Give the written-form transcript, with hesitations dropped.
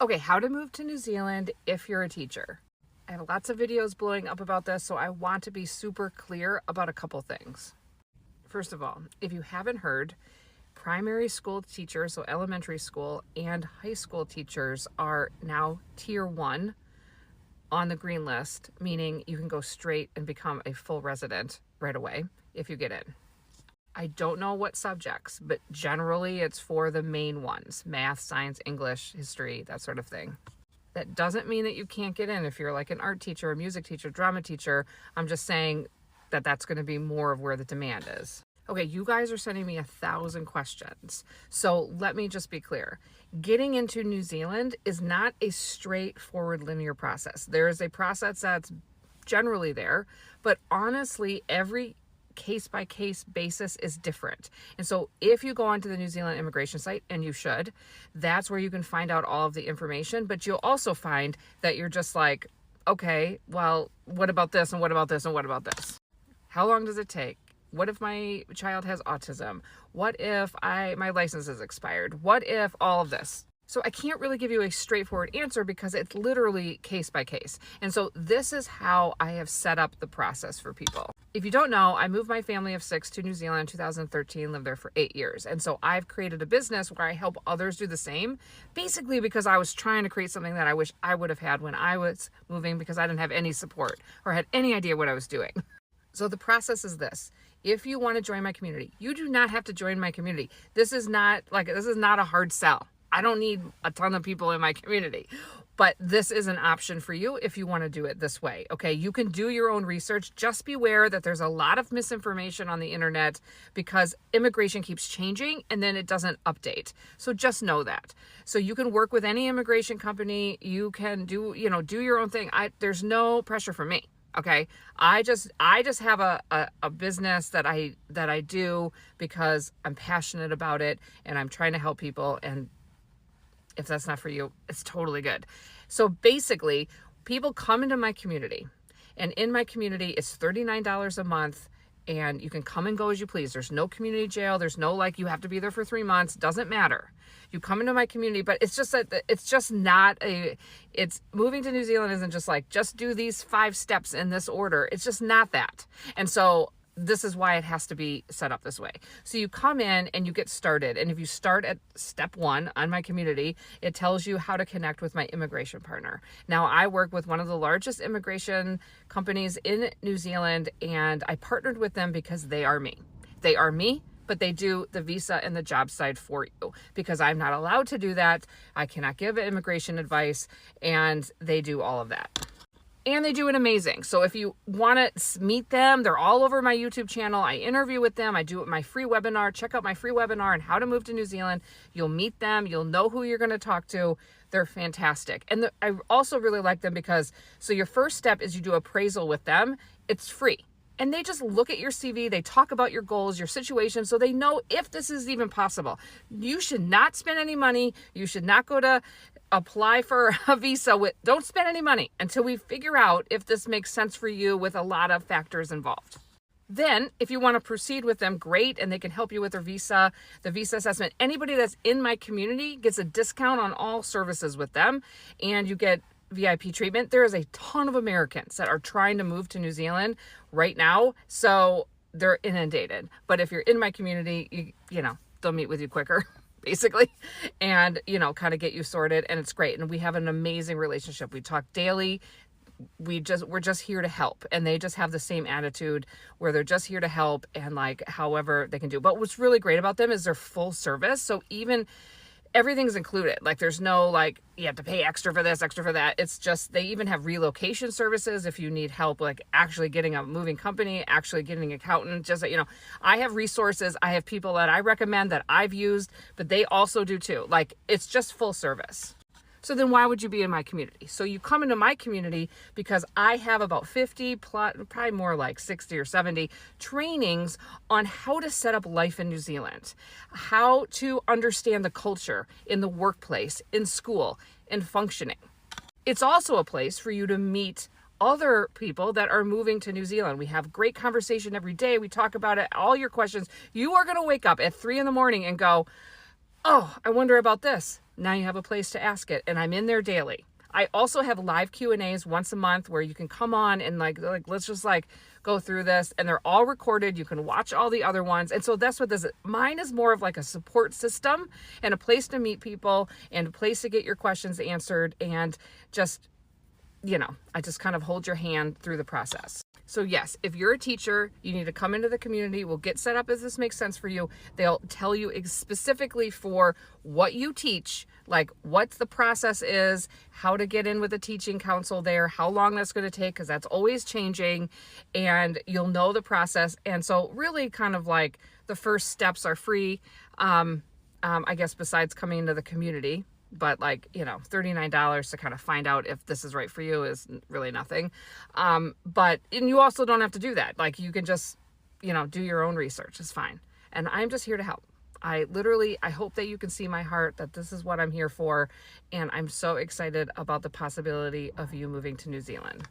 Okay, how to move to New Zealand if you're a teacher. I have lots of videos blowing up about this, so I want to be super clear about a couple things. First of all, if you haven't heard, primary school teachers, so elementary school and high school teachers, are now tier 1 on the green list, meaning you can go straight and become a full resident right away if you get in. I don't know what subjects, but generally it's for the main ones: math, science, English, history, that sort of thing. That doesn't mean that you can't get in if you're like an art teacher, a music teacher, drama teacher. I'm just saying that that's going to be more of where the demand is. Okay, you guys are sending me 1,000 questions. So let me just be clear. Getting into New Zealand is not a straightforward linear process. There is a process that's generally there, but honestly, every case-by-case basis is different. And so if you go onto the New Zealand immigration site, and you should, that's where you can find out all of the information. But you'll also find that you're just like, okay, well, what about this and what about this and what about this? How long does it take? What if my child has autism? What if my license is expired? What if all of this? So I can't really give you a straightforward answer because it's literally case by case. And so this is how I have set up the process for people. If you don't know, I moved my family of 6 to New Zealand in 2013, lived there for 8 years. And so I've created a business where I help others do the same, basically because I was trying to create something that I wish I would have had when I was moving, because I didn't have any support or had any idea what I was doing. So the process is this. If you want to join my community, you do not have to join my community. This is not a hard sell. I don't need a ton of people in my community, but this is an option for you if you want to do it this way. Okay, you can do your own research. Just beware that there's a lot of misinformation on the internet because immigration keeps changing and then it doesn't update. So just know that. So you can work with any immigration company. You can do your own thing. There's no pressure from me. Okay. I just have a business that I do because I'm passionate about it and I'm trying to help people. And if that's not for you, it's totally good. So basically, people come into my community, and in my community, it's $39 a month, and you can come and go as you please. There's no community jail. There's no you have to be there for 3 months. Doesn't matter. You come into my community, but it's just that it's moving to New Zealand isn't just just do these 5 steps in this order. It's just not that. And so this is why it has to be set up this way. So you come in and you get started. And if you start at step 1 on my community, it tells you how to connect with my immigration partner. Now, I work with one of the largest immigration companies in New Zealand, and I partnered with them because they are me. They are me, but they do the visa and the job side for you because I'm not allowed to do that. I cannot give immigration advice, and they do all of that. And they do it amazing. So if you want to meet them, they're all over my YouTube channel. I interview with them. I do my free webinar. Check out my free webinar on how to move to New Zealand. You'll meet them. You'll know who you're going to talk to. They're fantastic. And I also really like them because, so your first step is you do appraisal with them. It's free. And they just look at your CV. They talk about your goals, your situation, so they know if this is even possible. You should not spend any money. You should not go to apply for a visa don't spend any money until we figure out if this makes sense for you with a lot of factors involved. Then, if you want to proceed with them, great, and they can help you with their visa, the visa assessment. Anybody that's in my community gets a discount on all services with them, and you get VIP treatment. There is a ton of Americans that are trying to move to New Zealand right now, so they're inundated. But if you're in my community, they'll meet with you quicker, basically, and, kind of get you sorted, and it's great. And we have an amazing relationship. We talk daily. We're just here to help, and they just have the same attitude where they're just here to help and however they can do. But what's really great about them is they're full service. So even everything's included. There's no you have to pay extra for this, extra for that. It's just, they even have relocation services if you need help, actually getting a moving company, actually getting an accountant. Just I have resources. I have people that I recommend that I've used, but they also do too. It's just full service. So then why would you be in my community? So you come into my community because I have about 50, probably more like 60 or 70 trainings on how to set up life in New Zealand, how to understand the culture in the workplace, in school, in functioning. It's also a place for you to meet other people that are moving to New Zealand. We have great conversation every day. We talk about it, all your questions. You are going to wake up at 3 a.m. and go, oh, I wonder about this. Now you have a place to ask it, and I'm in there daily. I also have live Q&As once a month where you can come on and like let's just like go through this, and they're all recorded. You can watch all the other ones. And so that's what this is. Mine is more of like a support system and a place to meet people and a place to get your questions answered, and just, you know, I just kind of hold your hand through the process. So yes, if you're a teacher, you need to come into the community. We'll get set up as this makes sense for you. They'll tell you specifically for what you teach, like what the process is, how to get in with a teaching council there, how long that's going to take, because that's always changing, and you'll know the process. And so really kind of like the first steps are free, I guess, besides coming into the community. But like, you know, $39 to kind of find out if this is right for you is really nothing. And you also don't have to do that. Like you can just, you know, do your own research. It's fine. And I'm just here to help. I hope that you can see my heart, that this is what I'm here for. And I'm so excited about the possibility of you moving to New Zealand.